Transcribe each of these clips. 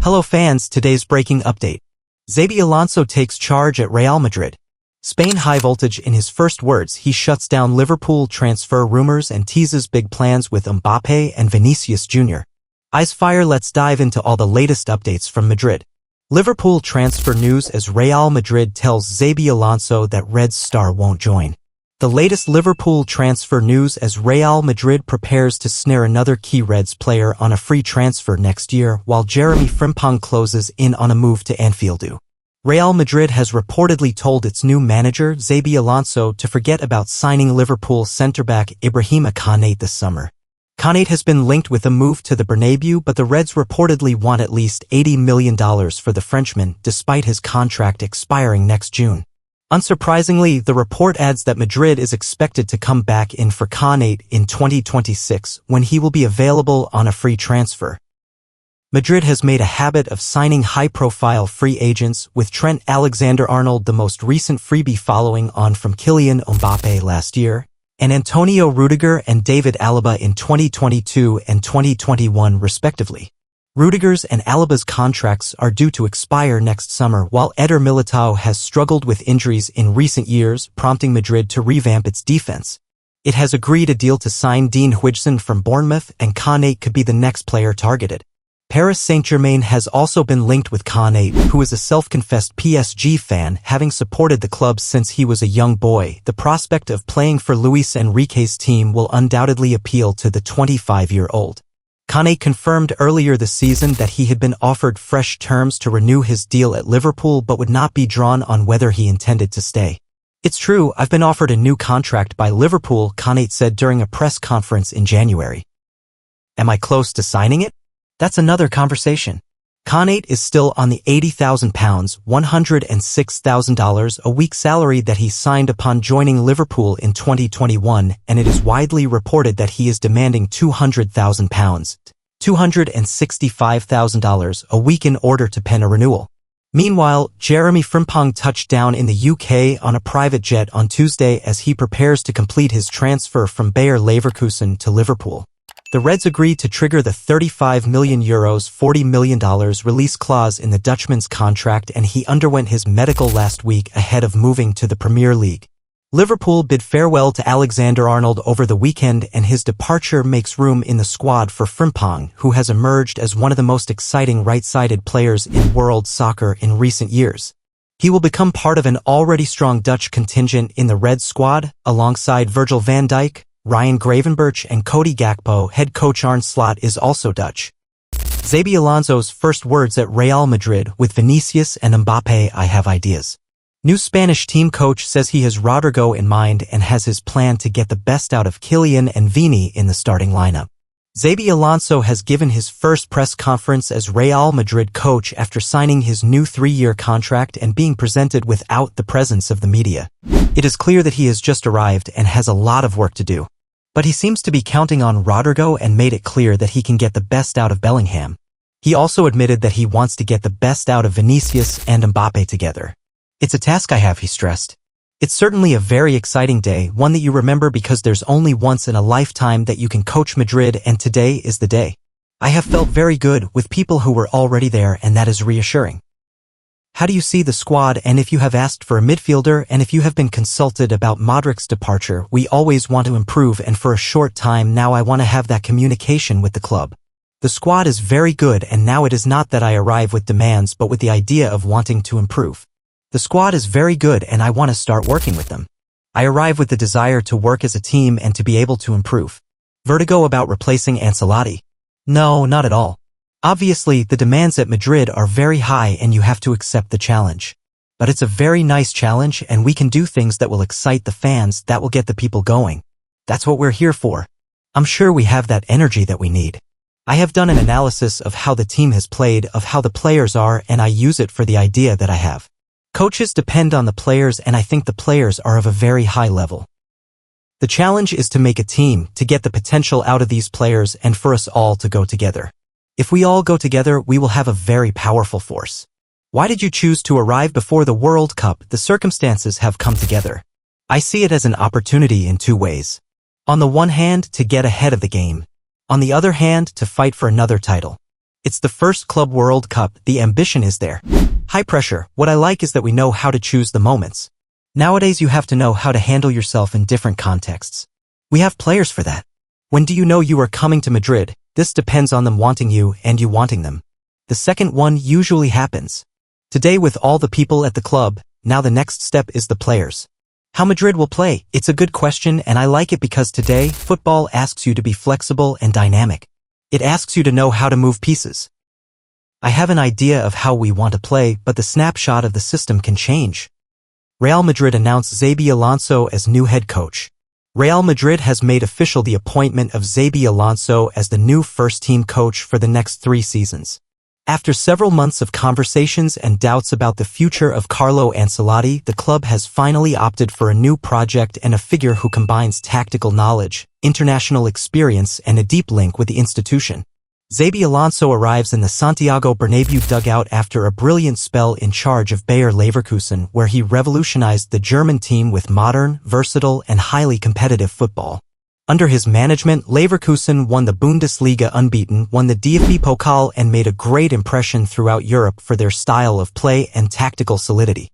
Hello fans, today's breaking update. Xabi Alonso takes charge at Real Madrid. Spain high voltage. In his first words, he shuts down Liverpool transfer rumors and teases big plans with Mbappe and Vinicius Jr. Eyes fire. Let's dive into all the latest updates from Madrid. Liverpool transfer news as Real Madrid tells Xabi Alonso that Reds star won't join. The latest Liverpool transfer news as Real Madrid prepares to snare another key Reds player on a free transfer next year while Jeremy Frimpong closes in on a move to Anfield. Real Madrid has reportedly told its new manager Xabi Alonso to forget about signing Liverpool centre-back Ibrahima Konate this summer. Konate has been linked with a move to the Bernabeu, but the Reds reportedly want at least $80 million for the Frenchman despite his contract expiring next June. Unsurprisingly, the report adds that Madrid is expected to come back in for Konate in 2026 when he will be available on a free transfer. Madrid has made a habit of signing high-profile free agents, with Trent Alexander-Arnold the most recent freebie following on from Kylian Mbappe last year, and Antonio Rudiger and David Alaba in 2022 and 2021 respectively. Rudiger's and Alaba's contracts are due to expire next summer, while Eder Militao has struggled with injuries in recent years, prompting Madrid to revamp its defense. It has agreed a deal to sign Dean Huijsen from Bournemouth, and Konate could be the next player targeted. Paris Saint-Germain has also been linked with Konate, who is a self-confessed PSG fan, having supported the club since he was a young boy. The prospect of playing for Luis Enrique's team will undoubtedly appeal to the 25-year-old. Konate confirmed earlier this season that he had been offered fresh terms to renew his deal at Liverpool but would not be drawn on whether he intended to stay. "It's true, I've been offered a new contract by Liverpool," Konate said during a press conference in January. "Am I close to signing it? That's another conversation." Konate is still on the £80,000, $106,000 a week salary that he signed upon joining Liverpool in 2021, and it is widely reported that he is demanding £200,000, $265,000 a week in order to pen a renewal. Meanwhile, Jeremy Frimpong touched down in the UK on a private jet on Tuesday as he prepares to complete his transfer from Bayer Leverkusen to Liverpool. The Reds agreed to trigger the €35 million $40 million release clause in the Dutchman's contract, and he underwent his medical last week ahead of moving to the Premier League. Liverpool bid farewell to Alexander-Arnold over the weekend, and his departure makes room in the squad for Frimpong, who has emerged as one of the most exciting right-sided players in world soccer in recent years. He will become part of an already strong Dutch contingent in the Reds squad, alongside Virgil van Dijk, Ryan Gravenberch and Cody Gakpo. Head coach Arne Slot is also Dutch. Xabi Alonso's first words at Real Madrid: "With Vinicius and Mbappe, I have ideas." New Spanish team coach says he has Rodrigo in mind and has his plan to get the best out of Kylian and Vini in the starting lineup. Xabi Alonso has given his first press conference as Real Madrid coach after signing his new 3-year contract and being presented without the presence of the media. It is clear that he has just arrived and has a lot of work to do. But he seems to be counting on Rodrigo and made it clear that he can get the best out of Bellingham. He also admitted that he wants to get the best out of Vinicius and Mbappe together. "It's a task I have," he stressed. "It's certainly a very exciting day, one that you remember because there's only once in a lifetime that you can coach Madrid, and today is the day. I have felt very good with people who were already there, and that is reassuring." How do you see the squad? And if you have asked for a midfielder, and if you have been consulted about Madrid'S departure, we always want to improve, and for a short time now I want to have that communication with the club. The squad is very good, and now it is not that I arrive with demands but with the idea of wanting to improve. The squad is very good and I want to start working with them. I arrive with the desire to work as a team and to be able to improve. Vertigo about replacing Ancelotti? No, not at all. Obviously, the demands at Madrid are very high and you have to accept the challenge. But it's a very nice challenge, and we can do things that will excite the fans, that will get the people going. That's what we're here for. I'm sure we have that energy that we need. I have done an analysis of how the team has played, of how the players are, and I use it for the idea that I have. Coaches depend on the players, and I think the players are of a very high level. The challenge is to make a team, to get the potential out of these players, and for us all to go together. If we all go together, we will have a very powerful force. Why did you choose to arrive before the World Cup? The circumstances have come together. I see it as an opportunity in two ways. On the one hand, to get ahead of the game. On the other hand, to fight for another title. It's the first Club World Cup, the ambition is there. High pressure. What I like is that we know how to choose the moments. Nowadays you have to know how to handle yourself in different contexts. We have players for that. When do you know you are coming to Madrid? This depends on them wanting you and you wanting them. The second one usually happens. Today with all the people at the club, now the next step is the players. How Madrid will play? It's a good question and I like it because today, football asks you to be flexible and dynamic. It asks you to know how to move pieces. I have an idea of how we want to play, but the snapshot of the system can change. Real Madrid announced Xabi Alonso as new head coach. Real Madrid has made official the appointment of Xabi Alonso as the new first-team coach for the next 3 seasons. After several months of conversations and doubts about the future of Carlo Ancelotti, the club has finally opted for a new project and a figure who combines tactical knowledge, international experience, and a deep link with the institution. Xabi Alonso arrives in the Santiago Bernabéu dugout after a brilliant spell in charge of Bayer Leverkusen, where he revolutionized the German team with modern, versatile, and highly competitive football. Under his management, Leverkusen won the Bundesliga unbeaten, won the DFB Pokal, and made a great impression throughout Europe for their style of play and tactical solidity.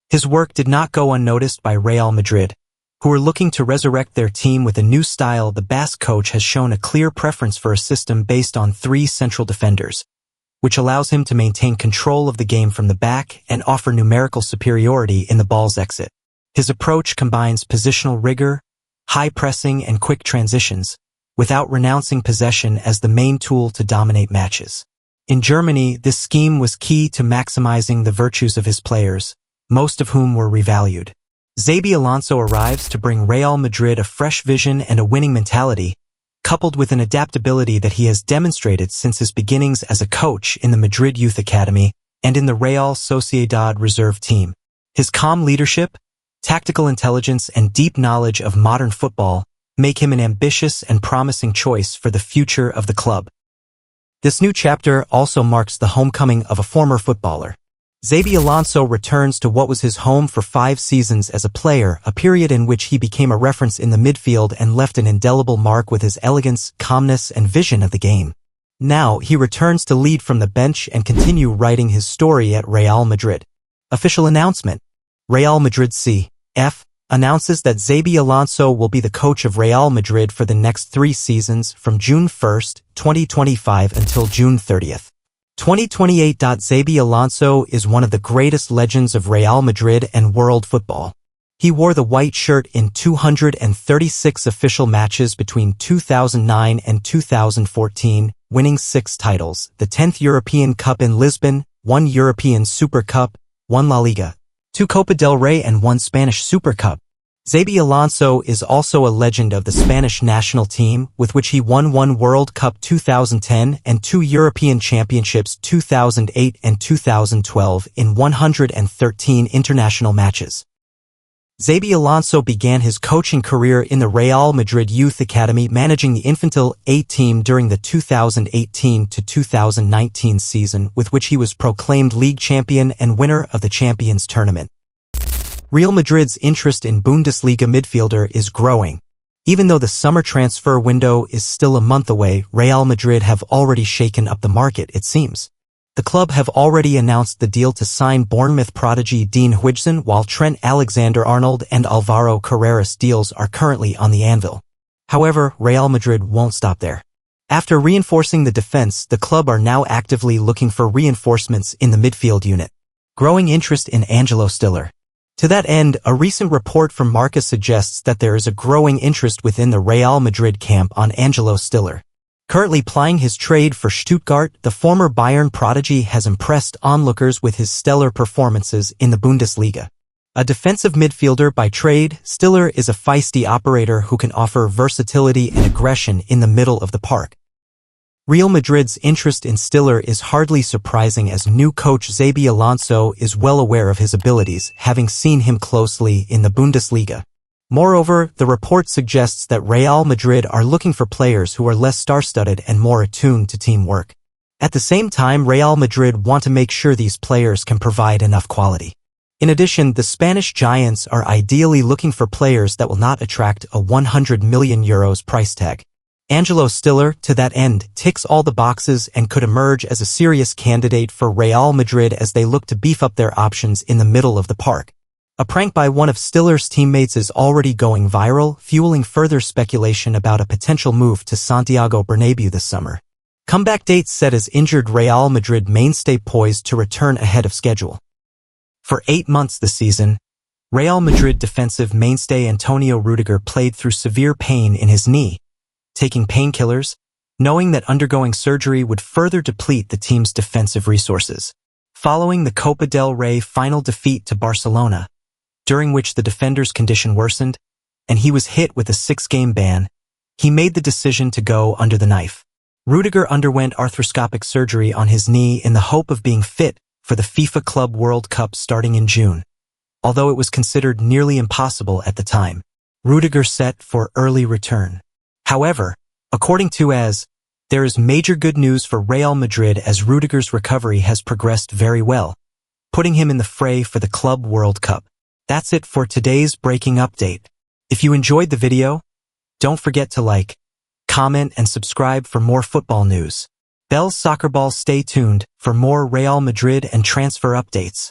His work did not go unnoticed by Real Madrid, who are looking to resurrect their team with a new style. The Basque coach has shown a clear preference for a system based on 3 central defenders, which allows him to maintain control of the game from the back and offer numerical superiority in the ball's exit. His approach combines positional rigor, high pressing, and quick transitions, without renouncing possession as the main tool to dominate matches. In Germany, this scheme was key to maximizing the virtues of his players, most of whom were revalued. Xabi Alonso arrives to bring Real Madrid a fresh vision and a winning mentality, coupled with an adaptability that he has demonstrated since his beginnings as a coach in the Madrid Youth Academy and in the Real Sociedad reserve team. His calm leadership, tactical intelligence, and deep knowledge of modern football make him an ambitious and promising choice for the future of the club. This new chapter also marks the homecoming of a former footballer. Xabi Alonso returns to what was his home for 5 seasons as a player, a period in which he became a reference in the midfield and left an indelible mark with his elegance, calmness, and vision of the game. Now, he returns to lead from the bench and continue writing his story at Real Madrid. Official announcement. Real Madrid's C.F. announces that Xabi Alonso will be the coach of Real Madrid for the next 3 seasons from June 1, 2025 until June 30th. 2028. Xabi Alonso is one of the greatest legends of Real Madrid and world football. He wore the white shirt in 236 official matches between 2009 and 2014, winning 6 titles, the 10th European Cup in Lisbon, 1 European Super Cup, 1 La Liga, 2 Copa del Rey, and 1 Spanish Super Cup. Xabi Alonso is also a legend of the Spanish national team, with which he won 1 World Cup 2010 and 2 European Championships 2008 and 2012 in 113 international matches. Xabi Alonso began his coaching career in the Real Madrid Youth Academy, managing the Infantil A team during the 2018 to 2019 season, with which he was proclaimed league champion and winner of the Champions Tournament. Real Madrid's interest in Bundesliga midfielder is growing. Even though the summer transfer window is still a month away, Real Madrid have already shaken up the market, it seems. The club have already announced the deal to sign Bournemouth prodigy Dean Huijsen, while Trent Alexander-Arnold and Alvaro Carreras deals are currently on the anvil. However, Real Madrid won't stop there. After reinforcing the defense, the club are now actively looking for reinforcements in the midfield unit. Growing interest in Angelo Stiller. To that end, a recent report from Marca suggests that there is a growing interest within the Real Madrid camp on Angelo Stiller. Currently plying his trade for Stuttgart, the former Bayern prodigy has impressed onlookers with his stellar performances in the Bundesliga. A defensive midfielder by trade, Stiller is a feisty operator who can offer versatility and aggression in the middle of the park. Real Madrid's interest in Stiller is hardly surprising, as new coach Xabi Alonso is well aware of his abilities, having seen him closely in the Bundesliga. Moreover, the report suggests that Real Madrid are looking for players who are less star-studded and more attuned to teamwork. At the same time, Real Madrid want to make sure these players can provide enough quality. In addition, the Spanish giants are ideally looking for players that will not attract a €100 million price tag. Angelo Stiller, to that end, ticks all the boxes and could emerge as a serious candidate for Real Madrid as they look to beef up their options in the middle of the park. A prank by one of Stiller's teammates is already going viral, fueling further speculation about a potential move to Santiago Bernabéu this summer. Comeback dates set as injured Real Madrid mainstay poised to return ahead of schedule. For 8 months this season, Real Madrid defensive mainstay Antonio Rudiger played through severe pain in his knee, taking painkillers, knowing that undergoing surgery would further deplete the team's defensive resources. Following the Copa del Rey final defeat to Barcelona, during which the defender's condition worsened, and he was hit with a 6-game ban, he made the decision to go under the knife. Rudiger underwent arthroscopic surgery on his knee in the hope of being fit for the FIFA Club World Cup starting in June. Although it was considered nearly impossible at the time, Rudiger set for early return. However, according to AS, there is major good news for Real Madrid as Rudiger's recovery has progressed very well, putting him in the fray for the Club World Cup. That's it for today's breaking update. If you enjoyed the video, don't forget to like, comment, and subscribe for more football news. Bell's Soccer Ball, stay tuned for more Real Madrid and transfer updates.